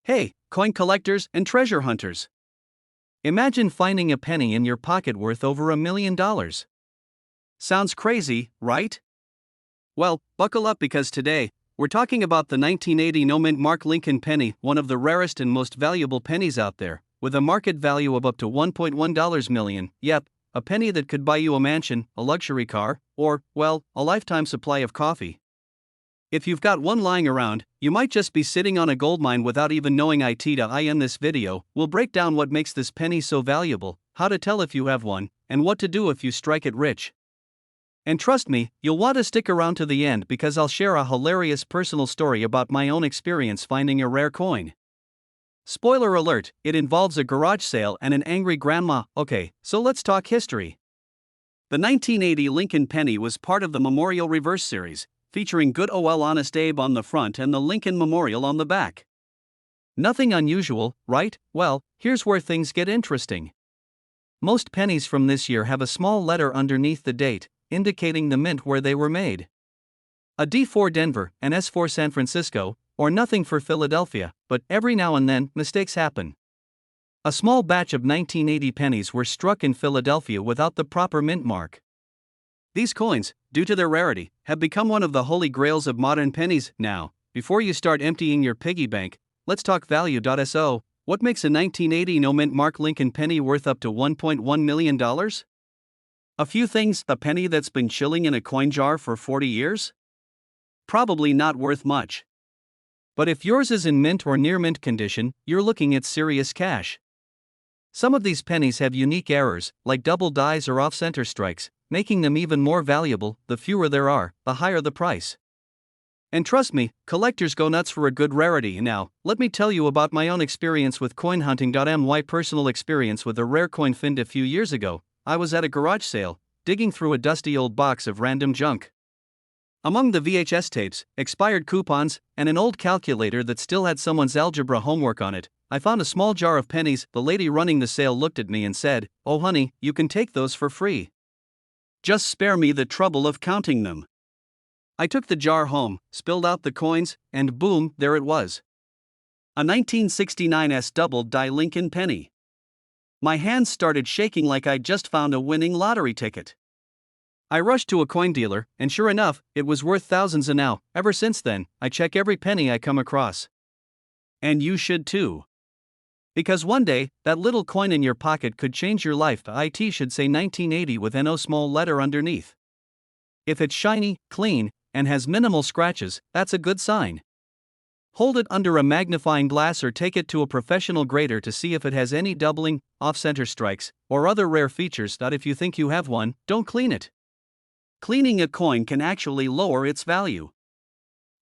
Hey, coin collectors and treasure hunters. Imagine finding a penny in your pocket worth over $1 million. Sounds crazy, right? Well, buckle up because today, we're talking about the 1980 no-mint Mark Lincoln penny, one of the rarest and most valuable pennies out there, with a market value of up to $1.1 million. Yep, a penny that could buy you a mansion, a luxury car, or, well, a lifetime supply of coffee. If you've got one lying around, you might just be sitting on a goldmine without even knowing it. In this video, we'll break down what makes this penny so valuable, how to tell if you have one, and what to do if you strike it rich. And trust me, you'll want to stick around to the end because I'll share a hilarious personal story about my own experience finding a rare coin. Spoiler alert, it involves a garage sale and an angry grandma. Okay, so let's talk history. The 1980 Lincoln penny was part of the Memorial Reverse series, featuring Good Ol' Honest Abe on the front and the Lincoln Memorial on the back. Nothing unusual, right? Well, here's where things get interesting. Most pennies from this year have a small letter underneath the date, indicating the mint where they were made. A D for Denver, an S for San Francisco, or nothing for Philadelphia, but every now and then, mistakes happen. A small batch of 1980 pennies were struck in Philadelphia without the proper mint mark. These coins, due to their rarity, have become one of the holy grails of modern pennies. Now, before you start emptying your piggy bank, let's talk value. So, what makes a 1980 no-mint Mark Lincoln penny worth up to $1.1 million? A few things. A penny that's been chilling in a coin jar for 40 years? Probably not worth much. But if yours is in mint or near mint condition, you're looking at serious cash. Some of these pennies have unique errors, like double dies or off-center strikes, making them even more valuable. The fewer there are, the higher the price. And trust me, collectors go nuts for a good rarity. Now, let me tell you about my own experience with coin hunting. My personal experience with a rare coin found a few years ago. I was at a garage sale, digging through a dusty old box of random junk. Among the VHS tapes, expired coupons, and an old calculator that still had someone's algebra homework on it, I found a small jar of pennies. The lady running the sale looked at me and said, "Oh honey, you can take those for free. Just spare me the trouble of counting them." I took the jar home, spilled out the coins, and boom, there it was. A 1969 double-die Lincoln penny. My hands started shaking like I'd just found a winning lottery ticket. I rushed to a coin dealer, and sure enough, it was worth thousands. And now, ever since then, I check every penny I come across. And you should too. Because one day, that little coin in your pocket could change your life. It should say 1980 with no small letter underneath. If it's shiny, clean, and has minimal scratches, that's a good sign. Hold it under a magnifying glass or take it to a professional grader to see if it has any doubling, off-center strikes, or other rare features. If you think you have one, don't clean it. Cleaning a coin can actually lower its value.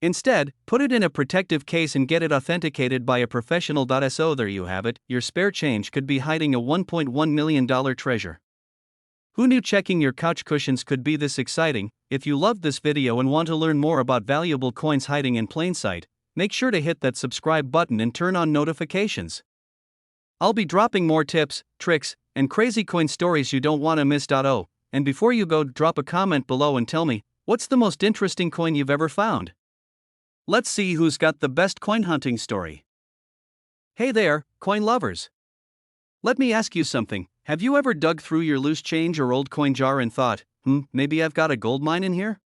Instead, put it in a protective case and get it authenticated by a professional. So there you have it, your spare change could be hiding a $1.1 million treasure. Who knew checking your couch cushions could be this exciting? If you loved this video and want to learn more about valuable coins hiding in plain sight, make sure to hit that subscribe button and turn on notifications. I'll be dropping more tips, tricks, and crazy coin stories you don't want to miss. And before you go, drop a comment below and tell me, what's the most interesting coin you've ever found? Let's see who's got the best coin hunting story. Hey there, coin lovers. Let me ask you something. Have you ever dug through your loose change or old coin jar and thought, maybe I've got a gold mine in here?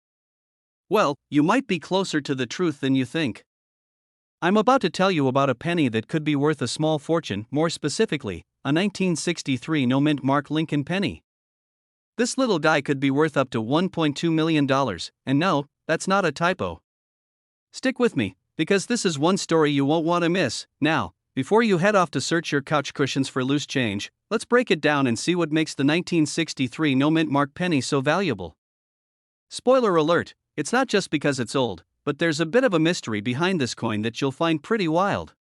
Well, you might be closer to the truth than you think. I'm about to tell you about a penny that could be worth a small fortune, more specifically, a 1963 no-mint Mark Lincoln penny. This little guy could be worth up to $1.2 million, and no, that's not a typo. Stick with me, because this is one story you won't want to miss. Now, before you head off to search your couch cushions for loose change, let's break it down and see what makes the 1963 no-mint Mark penny so valuable. Spoiler alert, it's not just because it's old, but there's a bit of a mystery behind this coin that you'll find pretty wild.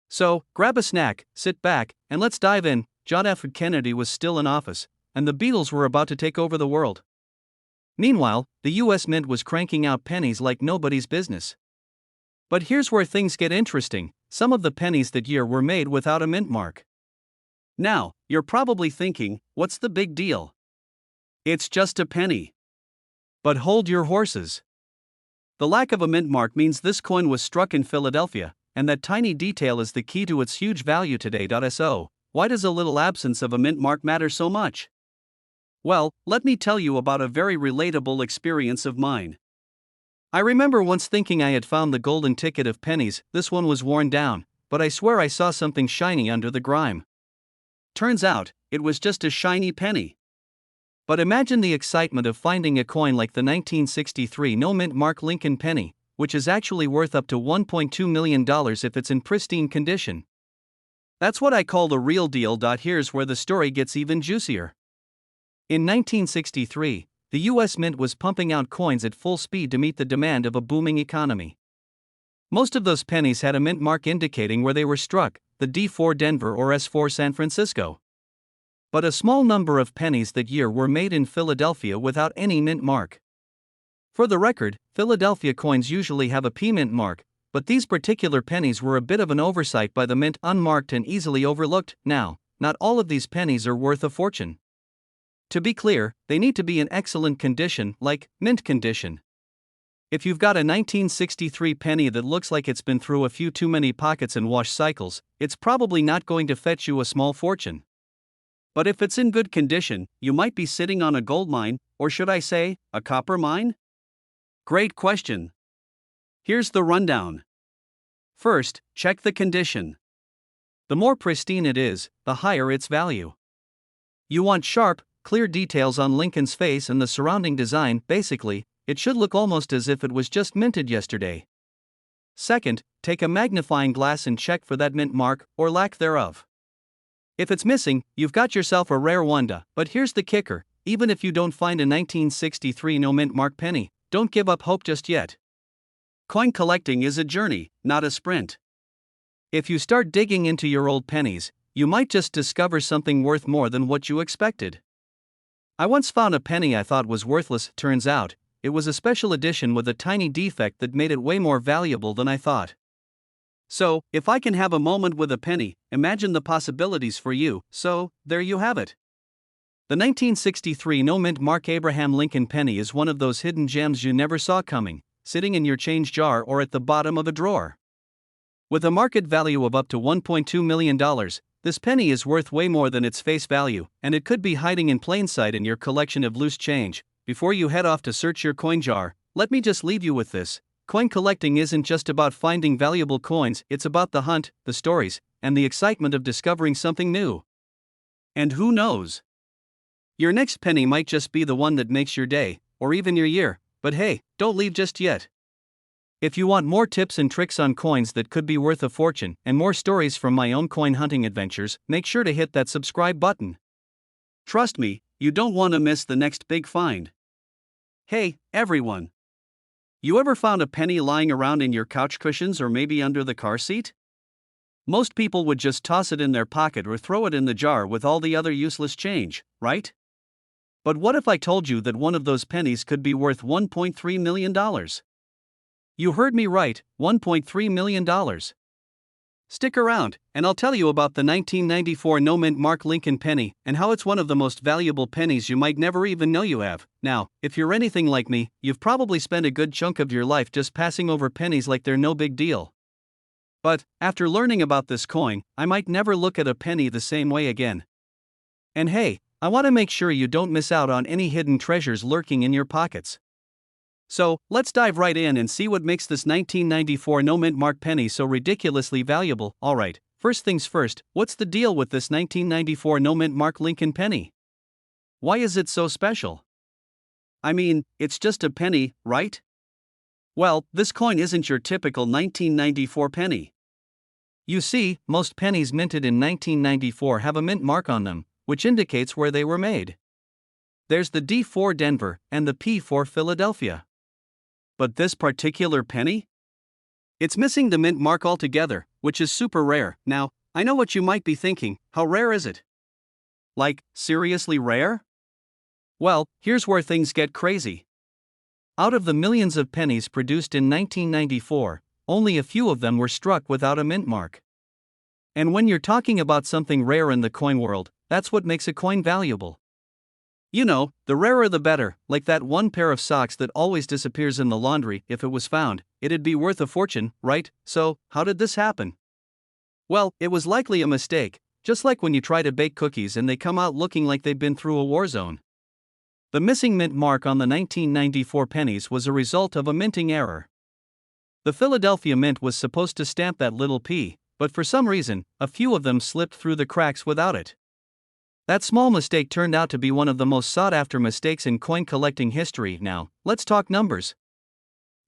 So, grab a snack, sit back, and let's dive in. John F. Kennedy was still in office, and the Beatles were about to take over the world. Meanwhile, the US Mint was cranking out pennies like nobody's business. But here's where things get interesting. Some of the pennies that year were made without a mint mark. Now, you're probably thinking, what's the big deal? It's just a penny. But hold your horses. The lack of a mint mark means this coin was struck in Philadelphia, and that tiny detail is the key to its huge value today. So, why does a little absence of a mint mark matter so much? Well, let me tell you about a very relatable experience of mine. I remember once thinking I had found the golden ticket of pennies. This one was worn down, but I swear I saw something shiny under the grime. Turns out, it was just a shiny penny. But imagine the excitement of finding a coin like the 1963 no mint mark Lincoln penny, which is actually worth up to $1.2 million if it's in pristine condition. That's what I call the real deal. Here's where the story gets even juicier. In 1963, the US Mint was pumping out coins at full speed to meet the demand of a booming economy. Most of those pennies had a mint mark indicating where they were struck, the D4 Denver or S4 San Francisco. But a small number of pennies that year were made in Philadelphia without any mint mark. For the record, Philadelphia coins usually have a P mint mark, but these particular pennies were a bit of an oversight by the mint, unmarked and easily overlooked. Now, not all of these pennies are worth a fortune. To be clear, they need to be in excellent condition, like mint condition. If you've got a 1963 penny that looks like it's been through a few too many pockets and wash cycles, it's probably not going to fetch you a small fortune. But if it's in good condition, you might be sitting on a gold mine, or should I say, a copper mine? Great question. Here's the rundown. First, check the condition. The more pristine it is, the higher its value. You want sharp, clear details on Lincoln's face and the surrounding design. Basically, it should look almost as if it was just minted yesterday. Second, take a magnifying glass and check for that mint mark, or lack thereof. If it's missing, you've got yourself a rare wonder. But here's the kicker: even if you don't find a 1963 no mint mark penny, don't give up hope just yet. Coin collecting is a journey, not a sprint. If you start digging into your old pennies, you might just discover something worth more than what you expected. I once found a penny I thought was worthless. Turns out, it was a special edition with a tiny defect that made it way more valuable than I thought. So, if I can have a moment with a penny, imagine the possibilities for you. So, there you have it. The 1963 no mint mark Abraham Lincoln penny is one of those hidden gems you never saw coming, sitting in your change jar or at the bottom of a drawer. With a market value of up to $1.2 million, this penny is worth way more than its face value, and it could be hiding in plain sight in your collection of loose change. Before you head off to search your coin jar, let me just leave you with this: coin collecting isn't just about finding valuable coins, it's about the hunt, the stories, and the excitement of discovering something new. And who knows? Your next penny might just be the one that makes your day, or even your year. But hey, don't leave just yet. If you want more tips and tricks on coins that could be worth a fortune, and more stories from my own coin hunting adventures, make sure to hit that subscribe button. Trust me, you don't want to miss the next big find. Hey, everyone! You ever found a penny lying around in your couch cushions or maybe under the car seat? Most people would just toss it in their pocket or throw it in the jar with all the other useless change, right? But what if I told you that one of those pennies could be worth $1.3 million? You heard me right, $1.3 million. Stick around, and I'll tell you about the 1994 no mint mark Lincoln penny and how it's one of the most valuable pennies you might never even know you have. Now, if you're anything like me, you've probably spent a good chunk of your life just passing over pennies like they're no big deal. But, after learning about this coin, I might never look at a penny the same way again. And hey, I want to make sure you don't miss out on any hidden treasures lurking in your pockets. So, let's dive right in and see what makes this 1994 no mint mark penny so ridiculously valuable. Alright, first things first, what's the deal with this 1994 no mint mark Lincoln penny? Why is it so special? I mean, it's just a penny, right? Well, this coin isn't your typical 1994 penny. You see, most pennies minted in 1994 have a mint mark on them, which indicates where they were made. There's the D4 Denver and the P4 Philadelphia. But this particular penny? It's missing the mint mark altogether, which is super rare. Now, I know what you might be thinking: how rare is it? Like, seriously rare? Well, here's where things get crazy. Out of the millions of pennies produced in 1994, only a few of them were struck without a mint mark. And when you're talking about something rare in the coin world, that's what makes a coin valuable. You know, the rarer the better, like that one pair of socks that always disappears in the laundry. If it was found, it'd be worth a fortune, right? So, how did this happen? Well, it was likely a mistake, just like when you try to bake cookies and they come out looking like they've been through a war zone. The missing mint mark on the 1994 pennies was a result of a minting error. The Philadelphia Mint was supposed to stamp that little P, but for some reason, a few of them slipped through the cracks without it. That small mistake turned out to be one of the most sought-after mistakes in coin collecting history. Now, let's talk numbers.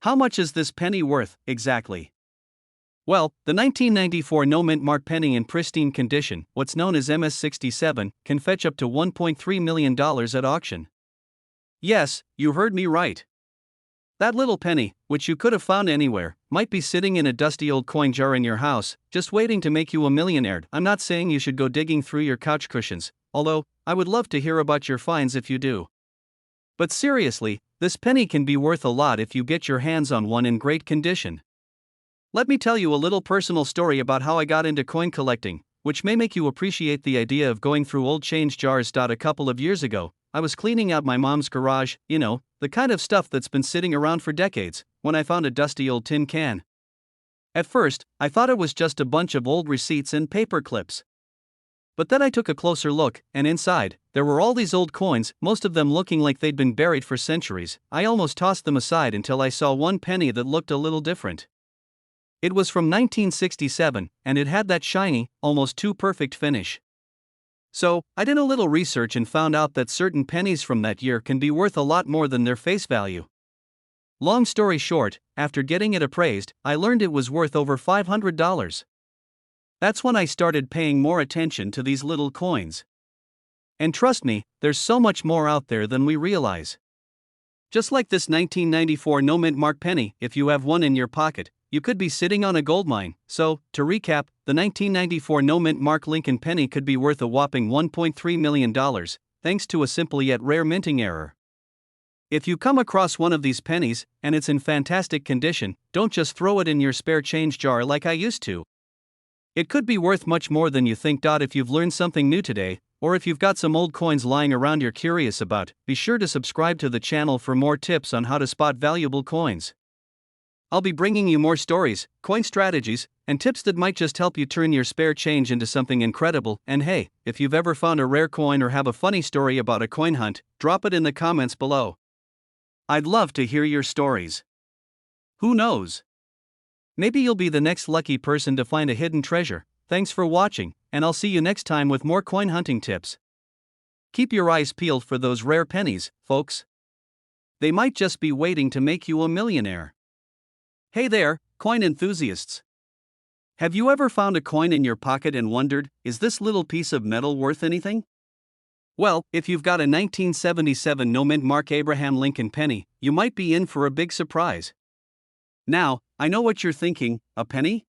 How much is this penny worth, exactly? Well, the 1994 no-mint mark penny in pristine condition, what's known as MS-67, can fetch up to $1.3 million at auction. Yes, you heard me right. That little penny, which you could have found anywhere, might be sitting in a dusty old coin jar in your house, just waiting to make you a millionaire. I'm not saying you should go digging through your couch cushions, although, I would love to hear about your finds if you do. But seriously, this penny can be worth a lot if you get your hands on one in great condition. Let me tell you a little personal story about how I got into coin collecting, which may make you appreciate the idea of going through old change jars. A couple of years ago, I was cleaning out my mom's garage, the kind of stuff that's been sitting around for decades, when I found a dusty old tin can. At first, I thought it was just a bunch of old receipts and paper clips. But then I took a closer look, and inside, there were all these old coins, most of them looking like they'd been buried for centuries. I almost tossed them aside until I saw one penny that looked a little different. It was from 1967, and it had that shiny, almost too perfect finish. So, I did a little research and found out that certain pennies from that year can be worth a lot more than their face value. Long story short, after getting it appraised, I learned it was worth over $500. That's when I started paying more attention to these little coins. And trust me, there's so much more out there than we realize. Just like this 1994 no-mint mark penny, if you have one in your pocket, you could be sitting on a goldmine. So, to recap, the 1994 no-mint mark Lincoln penny could be worth a whopping $1.3 million, thanks to a simple yet rare minting error. If you come across one of these pennies, and it's in fantastic condition, don't just throw it in your spare change jar like I used to. It could be worth much more than you think. If you've learned something new today, or if you've got some old coins lying around you're curious about, be sure to subscribe to the channel for more tips on how to spot valuable coins. I'll be bringing you more stories, coin strategies, and tips that might just help you turn your spare change into something incredible. And hey, if you've ever found a rare coin or have a funny story about a coin hunt, drop it in the comments below. I'd love to hear your stories. Who knows? Maybe you'll be the next lucky person to find a hidden treasure. Thanks for watching, and I'll see you next time with more coin hunting tips. Keep your eyes peeled for those rare pennies, folks. They might just be waiting to make you a millionaire. Hey there, coin enthusiasts. Have you ever found a coin in your pocket and wondered, is this little piece of metal worth anything? Well, if you've got a 1977 no-mint mark Abraham Lincoln penny, you might be in for a big surprise. Now, I know what you're thinking, a penny?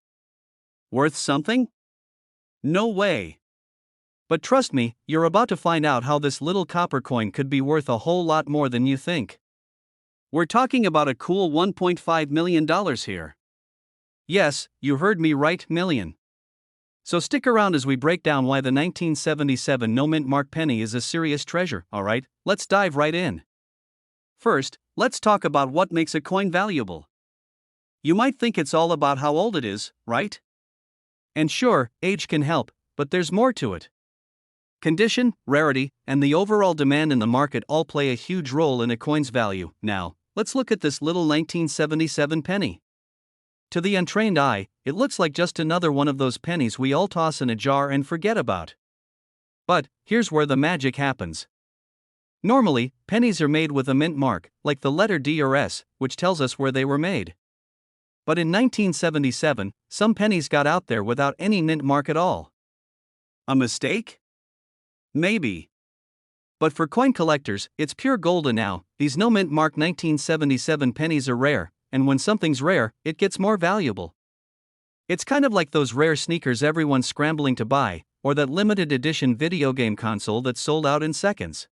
Worth something? No way. But trust me, you're about to find out how this little copper coin could be worth a whole lot more than you think. We're talking about a cool $1.5 million here. Yes, you heard me right, million. So stick around as we break down why the 1977 no-mint mark penny is a serious treasure. Alright, let's dive right in. First, let's talk about what makes a coin valuable. You might think it's all about how old it is, right? And sure, age can help, but there's more to it. Condition, rarity, and the overall demand in the market all play a huge role in a coin's value. Now, let's look at this little 1977 penny. To the untrained eye, it looks like just another one of those pennies we all toss in a jar and forget about. But, here's where the magic happens. Normally, pennies are made with a mint mark, like the letter D or S, which tells us where they were made. But in 1977, some pennies got out there without any mint mark at all. A mistake? Maybe. But for coin collectors, it's pure gold. And now, these no mint mark 1977 pennies are rare, and when something's rare, it gets more valuable. It's kind of like those rare sneakers everyone's scrambling to buy, or that limited edition video game console that's sold out in seconds.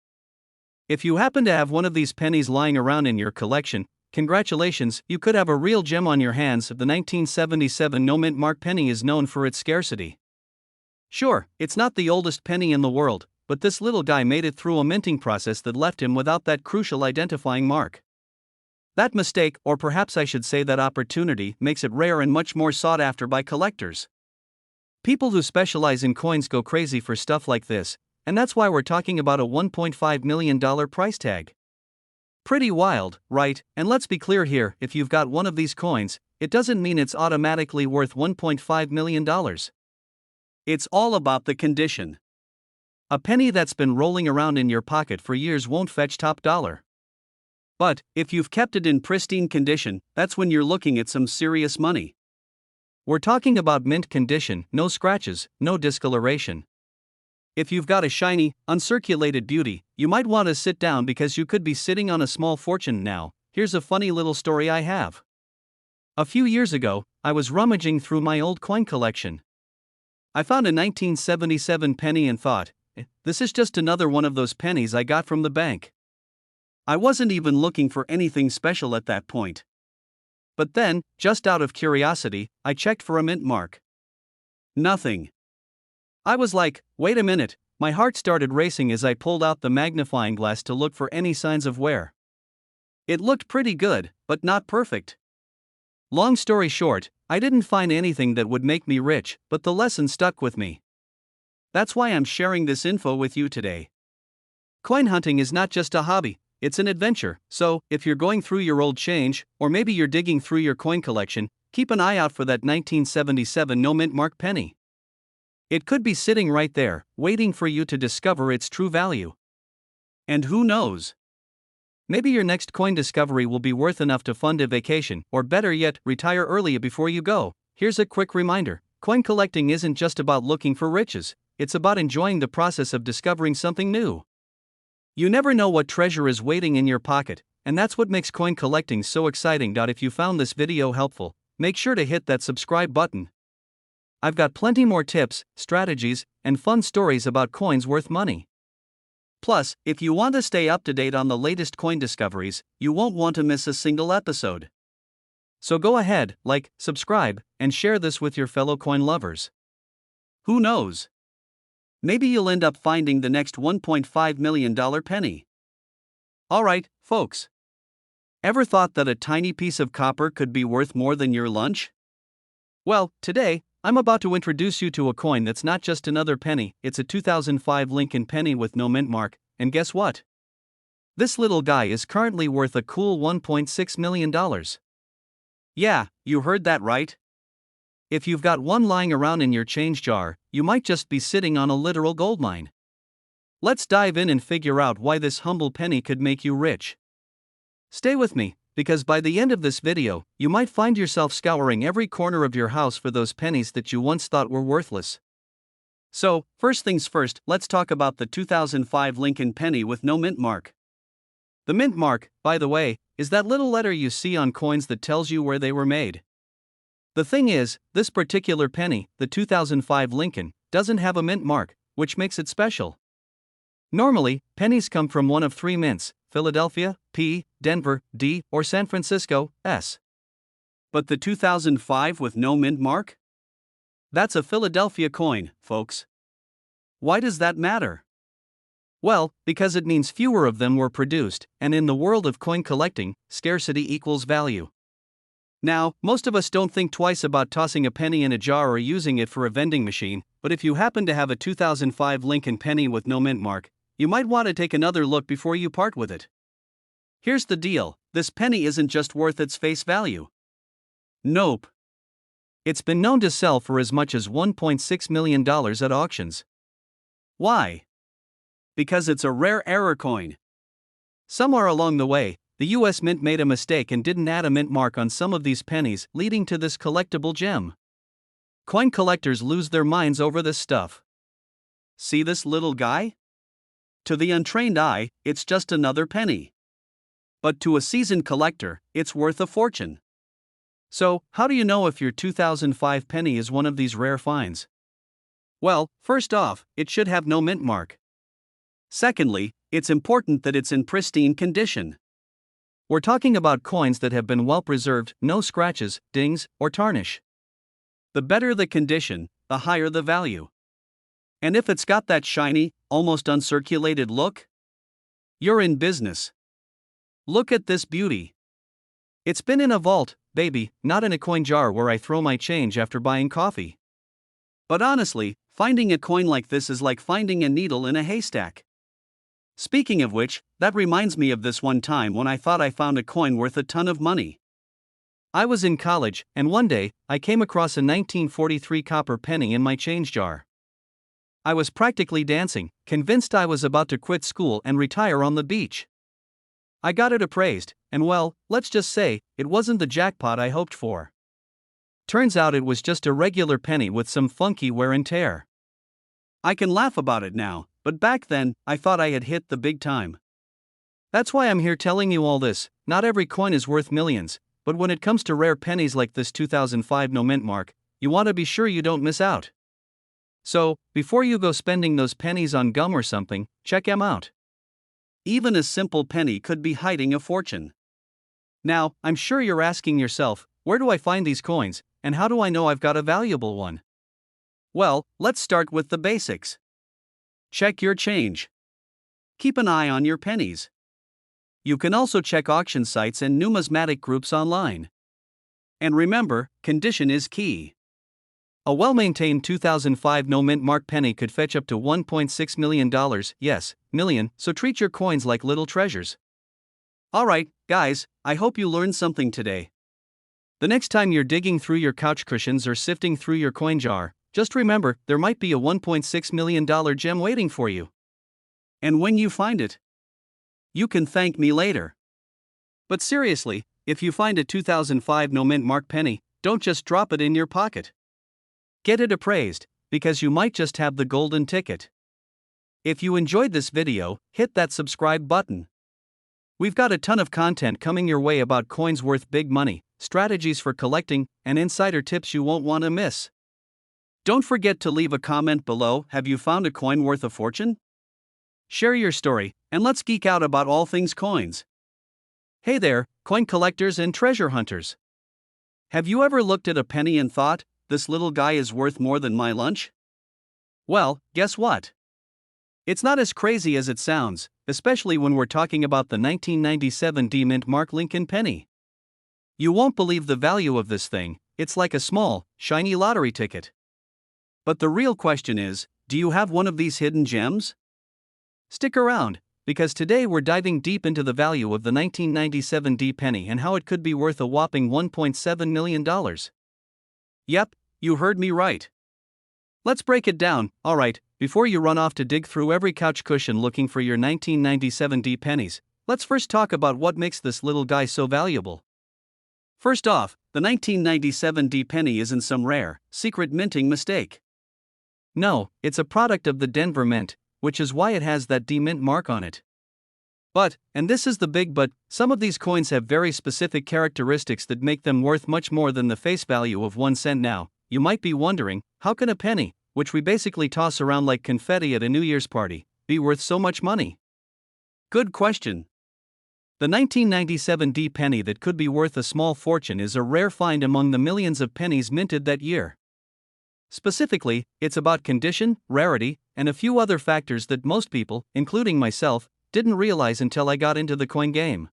If you happen to have one of these pennies lying around in your collection, congratulations, you could have a real gem on your hands. The 1977 no mint mark penny is known for its scarcity. Sure, it's not the oldest penny in the world, but this little guy made it through a minting process that left him without that crucial identifying mark. That mistake, or perhaps I should say that opportunity, makes it rare and much more sought after by collectors. People who specialize in coins go crazy for stuff like this, and that's why we're talking about a $1.5 million price tag. Pretty wild, right? And let's be clear here, if you've got one of these coins, it doesn't mean it's automatically worth $1.5 million. It's all about the condition. A penny that's been rolling around in your pocket for years won't fetch top dollar. But if you've kept it in pristine condition, that's when you're looking at some serious money. We're talking about mint condition, no scratches, no discoloration. If you've got a shiny, uncirculated beauty, you might want to sit down because you could be sitting on a small fortune now. Here's a funny little story I have. A few years ago, I was rummaging through my old coin collection. I found a 1977 penny and thought, this is just another one of those pennies I got from the bank. I wasn't even looking for anything special at that point. But then, just out of curiosity, I checked for a mint mark. Nothing. I was like, wait a minute, my heart started racing as I pulled out the magnifying glass to look for any signs of wear. It looked pretty good, but not perfect. Long story short, I didn't find anything that would make me rich, but the lesson stuck with me. That's why I'm sharing this info with you today. Coin hunting is not just a hobby, it's an adventure, so if you're going through your old change, or maybe you're digging through your coin collection, keep an eye out for that 1977 no mint mark penny. It could be sitting right there, waiting for you to discover its true value. And who knows? Maybe your next coin discovery will be worth enough to fund a vacation, or better yet, retire early before you go. Here's a quick reminder, coin collecting isn't just about looking for riches, it's about enjoying the process of discovering something new. You never know what treasure is waiting in your pocket, and that's what makes coin collecting so exciting. If you found this video helpful, make sure to hit that subscribe button. I've got plenty more tips, strategies, and fun stories about coins worth money. Plus, if you want to stay up to date on the latest coin discoveries, you won't want to miss a single episode. So go ahead, like, subscribe, and share this with your fellow coin lovers. Who knows? Maybe you'll end up finding the next $1.5 million penny. Alright, folks. Ever thought that a tiny piece of copper could be worth more than your lunch? Well, today, I'm about to introduce you to a coin that's not just another penny, it's a 2005 Lincoln penny with no mint mark, and guess what? This little guy is currently worth a cool $1.6 million. Yeah, you heard that right. If you've got one lying around in your change jar, you might just be sitting on a literal goldmine. Let's dive in and figure out why this humble penny could make you rich. Stay with me, because by the end of this video, you might find yourself scouring every corner of your house for those pennies that you once thought were worthless. So, first things first, let's talk about the 2005 Lincoln penny with no mint mark. The mint mark, by the way, is that little letter you see on coins that tells you where they were made. The thing is, this particular penny, the 2005 Lincoln, doesn't have a mint mark, which makes it special. Normally, pennies come from one of three mints, Philadelphia, P, Denver, D, or San Francisco, S. But the 2005 with no mint mark? That's a Philadelphia coin, folks. Why does that matter? Well, because it means fewer of them were produced, and in the world of coin collecting, scarcity equals value. Now, most of us don't think twice about tossing a penny in a jar or using it for a vending machine, but if you happen to have a 2005 Lincoln penny with no mint mark, you might want to take another look before you part with it. Here's the deal, this penny isn't just worth its face value. Nope. It's been known to sell for as much as $1.6 million at auctions. Why? Because it's a rare error coin. Somewhere along the way, the US Mint made a mistake and didn't add a mint mark on some of these pennies, leading to this collectible gem. Coin collectors lose their minds over this stuff. See this little guy? To the untrained eye, it's just another penny. But to a seasoned collector, it's worth a fortune. So, how do you know if your 2005 penny is one of these rare finds? Well, first off, it should have no mint mark. Secondly, it's important that it's in pristine condition. We're talking about coins that have been well preserved, no scratches, dings, or tarnish. The better the condition, the higher the value. And if it's got that shiny, almost uncirculated look? You're in business. Look at this beauty. It's been in a vault, baby, not in a coin jar where I throw my change after buying coffee. But honestly, finding a coin like this is like finding a needle in a haystack. Speaking of which, that reminds me of this one time when I thought I found a coin worth a ton of money. I was in college, and one day, I came across a 1943 copper penny in my change jar. I was practically dancing, convinced I was about to quit school and retire on the beach. I got it appraised, and well, let's just say, it wasn't the jackpot I hoped for. Turns out it was just a regular penny with some funky wear and tear. I can laugh about it now, but back then, I thought I had hit the big time. That's why I'm here telling you all this. Not every coin is worth millions, but when it comes to rare pennies like this 2005 no mint mark, you want to be sure you don't miss out. So, before you go spending those pennies on gum or something, check them out. Even a simple penny could be hiding a fortune. Now, I'm sure you're asking yourself, where do I find these coins, and how do I know I've got a valuable one? Well, let's start with the basics. Check your change. Keep an eye on your pennies. You can also check auction sites and numismatic groups online. And remember, condition is key. A well-maintained 2005 no mint mark penny could fetch up to $1.6 million, yes, million, so treat your coins like little treasures. Alright, guys, I hope you learned something today. The next time you're digging through your couch cushions or sifting through your coin jar, just remember, there might be a $1.6 million gem waiting for you. And when you find it, you can thank me later. But seriously, if you find a 2005 no mint mark penny, don't just drop it in your pocket. Get it appraised, because you might just have the golden ticket. If you enjoyed this video, hit that subscribe button. We've got a ton of content coming your way about coins worth big money, strategies for collecting, and insider tips you won't want to miss. Don't forget to leave a comment below. Have you found a coin worth a fortune? Share your story, and let's geek out about all things coins. Hey there, coin collectors and treasure hunters. Have you ever looked at a penny and thought, this little guy is worth more than my lunch? Well, guess what? It's not as crazy as it sounds, especially when we're talking about the 1997 D-Mint Mark Lincoln penny. You won't believe the value of this thing. It's like a small, shiny lottery ticket. But the real question is, do you have one of these hidden gems? Stick around, because today we're diving deep into the value of the 1997 D penny and how it could be worth a whopping $1.7 million. Yep, you heard me right. Let's break it down. Alright, before you run off to dig through every couch cushion looking for your 1997 D pennies, let's first talk about what makes this little guy so valuable. First off, the 1997 D penny isn't some rare, secret minting mistake. No, it's a product of the Denver Mint, which is why it has that D-Mint mark on it. But, and this is the big but, some of these coins have very specific characteristics that make them worth much more than the face value of 1 cent now. You might be wondering, how can a penny, which we basically toss around like confetti at a New Year's party, be worth so much money? Good question. The 1997 D penny that could be worth a small fortune is a rare find among the millions of pennies minted that year. Specifically, it's about condition, rarity, and a few other factors that most people, including myself, didn't realize until I got into the coin game.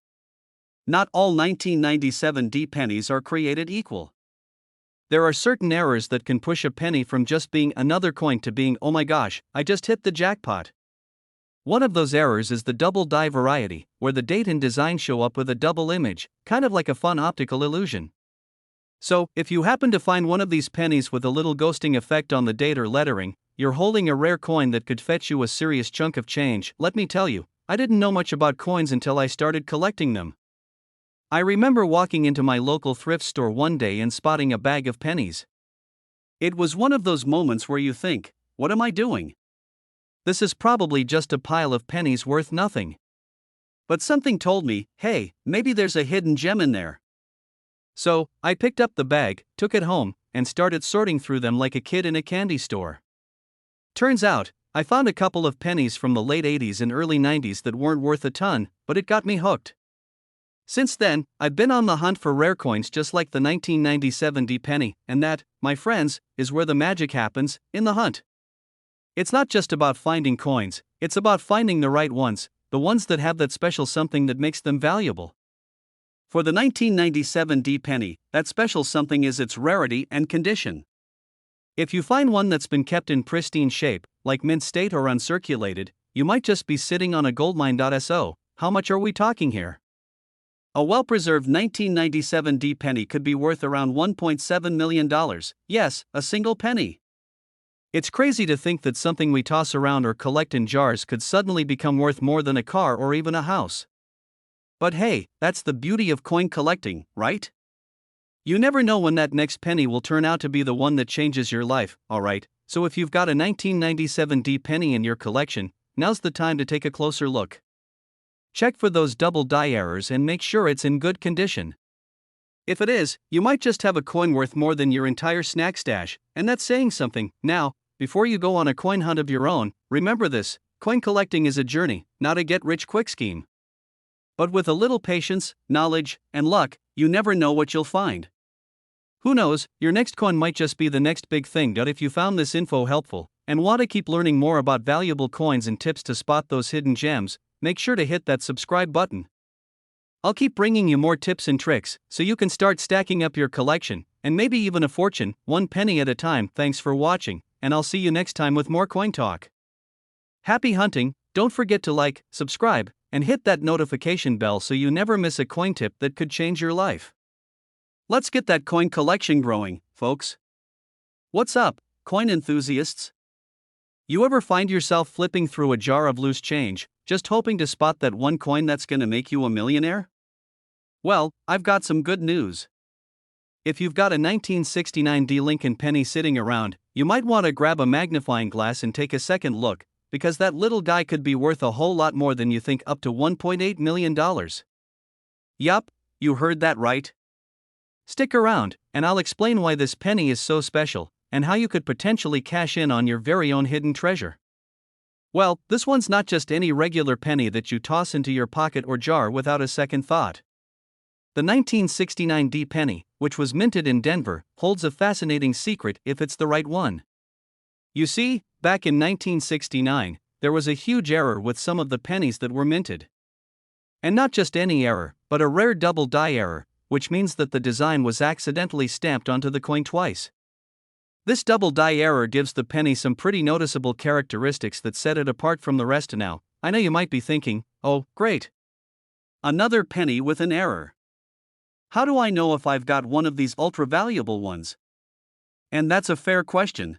Not all 1997 D pennies are created equal. There are certain errors that can push a penny from just being another coin to being, oh my gosh, I just hit the jackpot. One of those errors is the double die variety, where the date and design show up with a double image, kind of like a fun optical illusion. So, if you happen to find one of these pennies with a little ghosting effect on the date or lettering, you're holding a rare coin that could fetch you a serious chunk of change. Let me tell you, I didn't know much about coins until I started collecting them. I remember walking into my local thrift store one day and spotting a bag of pennies. It was one of those moments where you think, what am I doing? This is probably just a pile of pennies worth nothing. But something told me, hey, maybe there's a hidden gem in there. So, I picked up the bag, took it home, and started sorting through them like a kid in a candy store. Turns out, I found a couple of pennies from the late 80s and early 90s that weren't worth a ton, but it got me hooked. Since then, I've been on the hunt for rare coins just like the 1997 D penny, and that, my friends, is where the magic happens, in the hunt. It's not just about finding coins, It's about finding the right ones, the ones that have that special something that makes them valuable. For the 1997 D penny, that special something is its rarity and condition. If you find one that's been kept in pristine shape, like mint state or uncirculated, you might just be sitting on a goldmine. So, how much are we talking here? A well-preserved 1997 D penny could be worth around $1.7 million. Yes, a single penny. It's crazy to think that something we toss around or collect in jars could suddenly become worth more than a car or even a house. But hey, that's the beauty of coin collecting, right? You never know when that next penny will turn out to be the one that changes your life, alright? So if you've got a 1997 D penny in your collection, now's the time to take a closer look. Check for those double die errors and make sure it's in good condition. If it is, you might just have a coin worth more than your entire snack stash, and that's saying something. Now, before you go on a coin hunt of your own, remember this: coin collecting is a journey, not a get-rich-quick scheme. But with a little patience, knowledge, and luck, you never know what you'll find. Who knows, your next coin might just be the next big thing. If you found this info helpful and want to keep learning more about valuable coins and tips to spot those hidden gems, make sure to hit that subscribe button. I'll keep bringing you more tips and tricks so you can start stacking up your collection, and maybe even a fortune, one penny at a time. Thanks for watching, and I'll see you next time with more coin talk. Happy hunting! Don't forget to like, subscribe, and hit that notification bell so you never miss a coin tip that could change your life. Let's get that coin collection growing, folks. What's up, coin enthusiasts? You ever find yourself flipping through a jar of loose change, just hoping to spot that one coin that's gonna make you a millionaire? Well, I've got some good news. If you've got a 1969 D Lincoln penny sitting around, you might want to grab a magnifying glass and take a second look, because that little guy could be worth a whole lot more than you think, up to $1.8 million. Yup, you heard that right. Stick around, and I'll explain why this penny is so special, and how you could potentially cash in on your very own hidden treasure. Well, this one's not just any regular penny that you toss into your pocket or jar without a second thought. The 1969 D penny, which was minted in Denver, holds a fascinating secret if it's the right one. You see, back in 1969, there was a huge error with some of the pennies that were minted. And not just any error, but a rare double die error, which means that the design was accidentally stamped onto the coin twice. This double die error gives the penny some pretty noticeable characteristics that set it apart from the rest. Now, I know you might be thinking, oh, great. Another penny with an error. How do I know if I've got one of these ultra-valuable ones? And that's a fair question.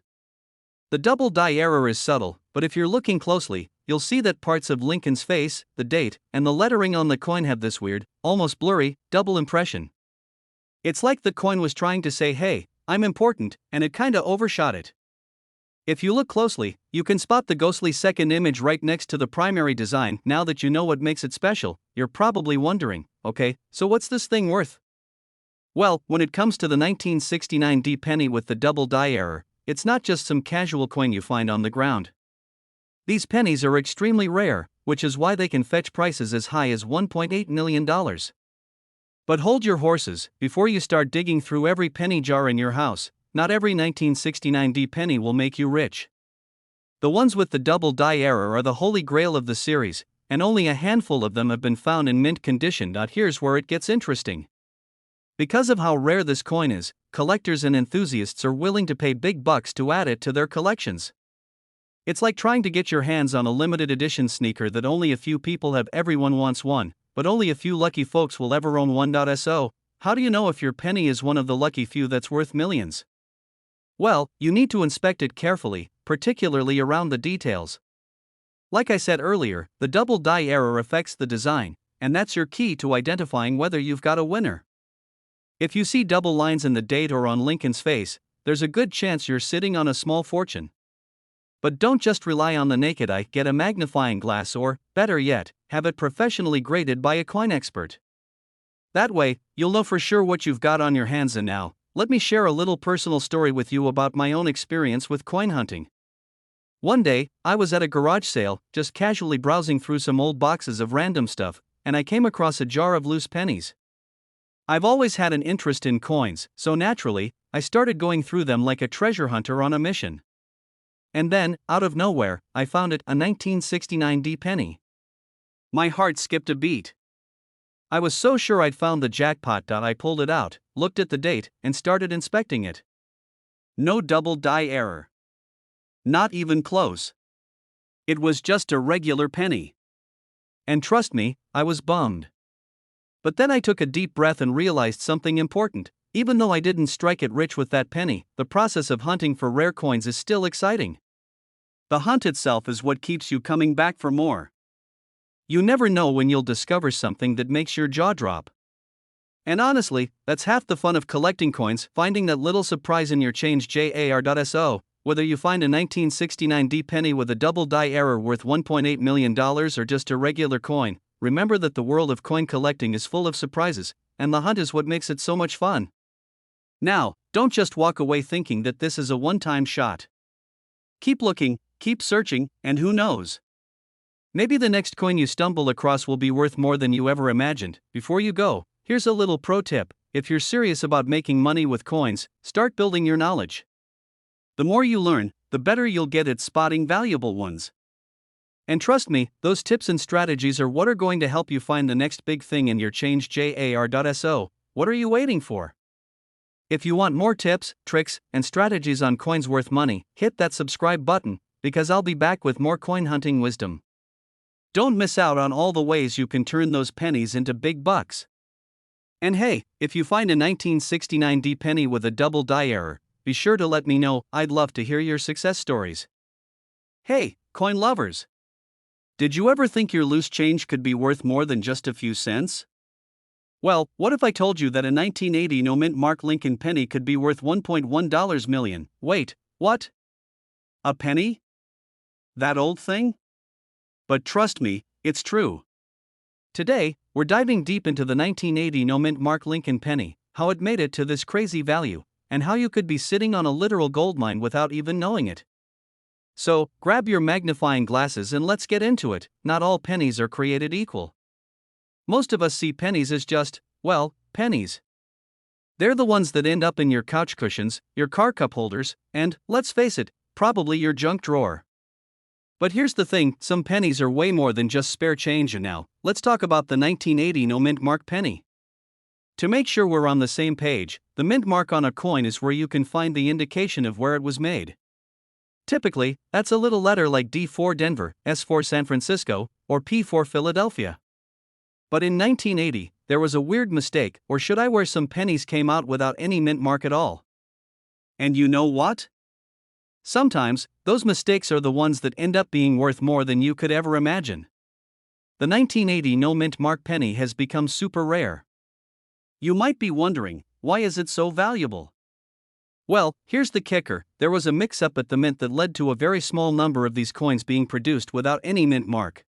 The double die error is subtle, but if you're looking closely, you'll see that parts of Lincoln's face, the date, and the lettering on the coin have this weird, almost blurry, double impression. It's like the coin was trying to say, hey, I'm important, and it kinda overshot it. If you look closely, you can spot the ghostly second image right next to the primary design. Now that you know what makes it special, you're probably wondering, okay, so what's this thing worth? Well, when it comes to the 1969 D penny with the double die error, it's not just some casual coin you find on the ground. These pennies are extremely rare, which is why they can fetch prices as high as $1.8 million. But hold your horses, before you start digging through every penny jar in your house. Not every 1969 D penny will make you rich. The ones with the double die error are the holy grail of the series, and only a handful of them have been found in mint condition. Here's where it gets interesting. Because of how rare this coin is, collectors and enthusiasts are willing to pay big bucks to add it to their collections. It's like trying to get your hands on a limited edition sneaker that only a few people have. Everyone wants one, but only a few lucky folks will ever own one. So, how do you know if your penny is one of the lucky few that's worth millions? Well, you need to inspect it carefully, particularly around the details. Like I said earlier, the double die error affects the design, and that's your key to identifying whether you've got a winner. If you see double lines in the date or on Lincoln's face, there's a good chance you're sitting on a small fortune. But don't just rely on the naked eye. Get a magnifying glass or, better yet, have it professionally graded by a coin expert. That way, you'll know for sure what you've got on your hands. And now, let me share a little personal story with you about my own experience with coin hunting. One day, I was at a garage sale, just casually browsing through some old boxes of random stuff, and I came across a jar of loose pennies. I've always had an interest in coins, so naturally, I started going through them like a treasure hunter on a mission. And then, out of nowhere, I found it, a 1969 D penny. My heart skipped a beat. I was so sure I'd found the jackpot. I pulled it out, looked at the date, and started inspecting it. No double die error. Not even close. It was just a regular penny. And trust me, I was bummed. But then I took a deep breath and realized something important. Even though I didn't strike it rich with that penny, the process of hunting for rare coins is still exciting. The hunt itself is what keeps you coming back for more. You never know when you'll discover something that makes your jaw drop. And honestly, that's half the fun of collecting coins, finding that little surprise in your change. JAR.SO. Whether you find a 1969 D penny with a double die error worth $1.8 million or just a regular coin, remember that the world of coin collecting is full of surprises, and the hunt is what makes it so much fun. Now, don't just walk away thinking that this is a one-time shot. Keep looking, keep searching, and who knows? Maybe the next coin you stumble across will be worth more than you ever imagined. Before you go, here's a little pro tip. If you're serious about making money with coins, start building your knowledge. The more you learn, the better you'll get at spotting valuable ones. And trust me, those tips and strategies are what are going to help you find the next big thing in your change. JAR.SO. What are you waiting for? If you want more tips, tricks, and strategies on coins worth money, hit that subscribe button, because I'll be back with more coin hunting wisdom. Don't miss out on all the ways you can turn those pennies into big bucks. And hey, if you find a 1969 D penny with a double die error, be sure to let me know. I'd love to hear your success stories. Hey, coin lovers! Did you ever think your loose change could be worth more than just a few cents? Well, what if I told you that a 1980 no-mint Mark Lincoln penny could be worth $1.1 million? Wait, what? A penny? That old thing? But trust me, it's true. Today, we're diving deep into the 1980 no-mint Mark Lincoln penny, how it made it to this crazy value, and how you could be sitting on a literal goldmine without even knowing it. So, grab your magnifying glasses and let's get into it. Not all pennies are created equal. Most of us see pennies as just, well, pennies. They're the ones that end up in your couch cushions, your car cup holders, and, let's face it, probably your junk drawer. But here's the thing, some pennies are way more than just spare change. And now, let's talk about the 1980 no-mint Mark penny. To make sure we're on the same page, the mint mark on a coin is where you can find the indication of where it was made. Typically, that's a little letter like D for Denver, S for San Francisco, or P for Philadelphia. But in 1980, there was a weird mistake, or should I, where some pennies came out without any mint mark at all. And you know what? Sometimes, those mistakes are the ones that end up being worth more than you could ever imagine. The 1980 no mint Mark penny has become super rare. You might be wondering, why is it so valuable? Well, here's the kicker, there was a mix-up at the mint that led to a very small number of these coins being produced without any mint mark.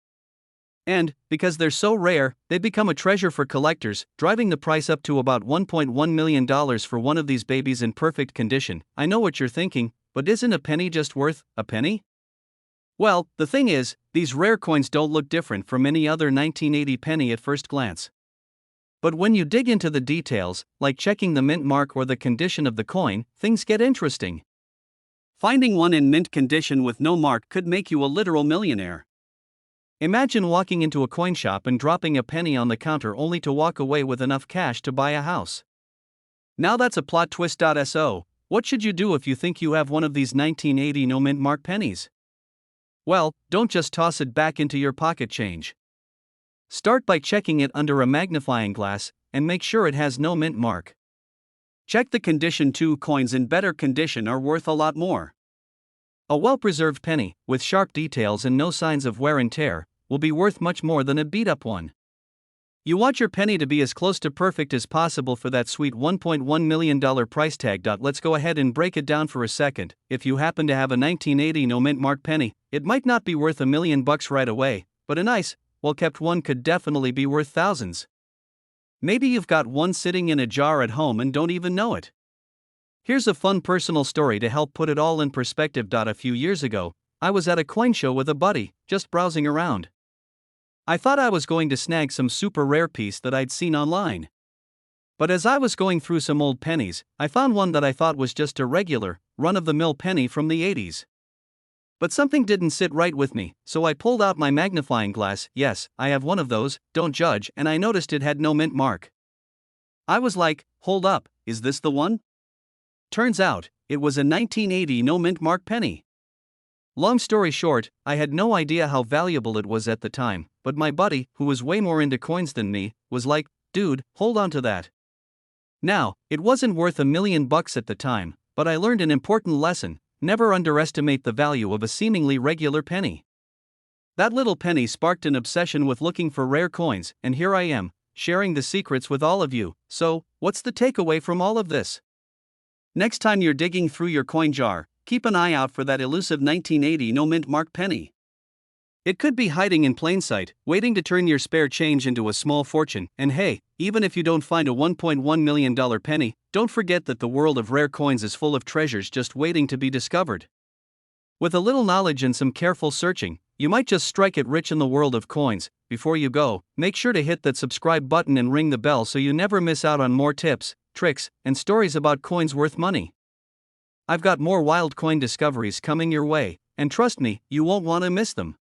And, because they're so rare, they become a treasure for collectors, driving the price up to about $1.1 million for one of these babies in perfect condition. I know what you're thinking, but isn't a penny just worth a penny? Well, the thing is, these rare coins don't look different from any other 1980 penny at first glance. But when you dig into the details, like checking the mint mark or the condition of the coin, things get interesting. Finding one in mint condition with no mark could make you a literal millionaire. Imagine walking into a coin shop and dropping a penny on the counter only to walk away with enough cash to buy a house. Now that's a plot twist. So, what should you do if you think you have one of these 1980 no mint mark pennies? Well, don't just toss it back into your pocket change. Start by checking it under a magnifying glass, and make sure it has no mint mark. Check the condition too. Coins in better condition are worth a lot more. A well-preserved penny, with sharp details and no signs of wear and tear, will be worth much more than a beat-up one. You want your penny to be as close to perfect as possible for that sweet $1.1 million price tag. Let's go ahead and break it down for a second. If you happen to have a 1980 no mint mark penny, it might not be worth $1 million right away, but a nice, well-kept one could definitely be worth thousands. Maybe you've got one sitting in a jar at home and don't even know it. Here's a fun personal story to help put it all in perspective. A few years ago, I was at a coin show with a buddy, just browsing around. I thought I was going to snag some super rare piece that I'd seen online. But as I was going through some old pennies, I found one that I thought was just a regular, run-of-the-mill penny from the 80s. But something didn't sit right with me, so I pulled out my magnifying glass. Yes, I have one of those, don't judge, and I noticed it had no mint mark. I was like, hold up, is this the one? Turns out, it was a 1980 no mint mark penny. Long story short, I had no idea how valuable it was at the time, but my buddy, who was way more into coins than me, was like, dude, hold on to that. Now, it wasn't worth $1 million at the time, but I learned an important lesson: never underestimate the value of a seemingly regular penny. That little penny sparked an obsession with looking for rare coins, and here I am, sharing the secrets with all of you. So, what's the takeaway from all of this? Next time you're digging through your coin jar, keep an eye out for that elusive 1980 no mint mark penny. It could be hiding in plain sight, waiting to turn your spare change into a small fortune. And hey, even if you don't find a $1.1 million penny, don't forget that the world of rare coins is full of treasures just waiting to be discovered. With a little knowledge and some careful searching, you might just strike it rich in the world of coins. Before you go, make sure to hit that subscribe button and ring the bell so you never miss out on more tips, tricks, and stories about coins worth money. I've got more wild coin discoveries coming your way, and trust me, you won't want to miss them.